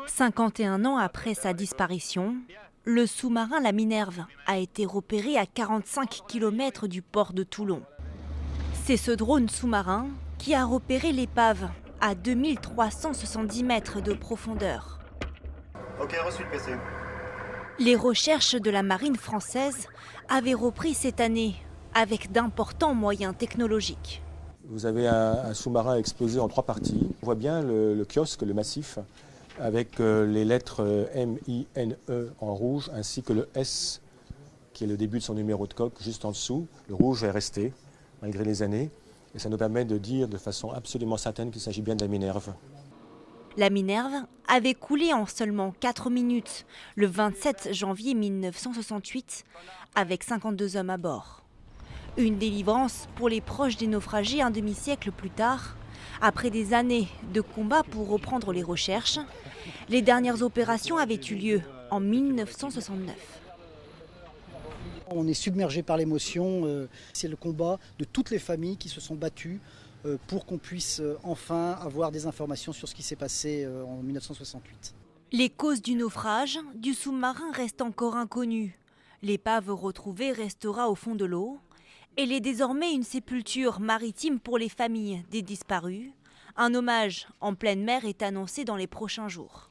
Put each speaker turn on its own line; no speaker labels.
51 ans après sa disparition, le sous-marin La Minerve a été repéré à 45 km du port de Toulon. C'est ce drone sous-marin qui a repéré l'épave à 2370 mètres de profondeur.
Ok, reçu le PC.
Les recherches de la marine française avaient repris cette année avec d'importants moyens technologiques.
Vous avez un sous-marin explosé en 3 parties. On voit bien le kiosque, le massif, avec les lettres M-I-N-E en rouge, ainsi que le S, qui est le début de son numéro de coque, juste en dessous. Le rouge est resté, malgré les années, et ça nous permet de dire de façon absolument certaine qu'il s'agit bien de la Minerve.
La Minerve avait coulé en seulement 4 minutes, le 27 janvier 1968, avec 52 hommes à bord. Une délivrance pour les proches des naufragés un demi-siècle plus tard. Après des années de combats pour reprendre les recherches, les dernières opérations avaient eu lieu en 1969.
On est submergé par l'émotion. C'est le combat de toutes les familles qui se sont battues pour qu'on puisse enfin avoir des informations sur ce qui s'est passé en 1968.
Les causes du naufrage du sous-marin restent encore inconnues. L'épave retrouvée restera au fond de l'eau. Elle est désormais une sépulture maritime pour les familles des disparus. Un hommage en pleine mer est annoncé dans les prochains jours.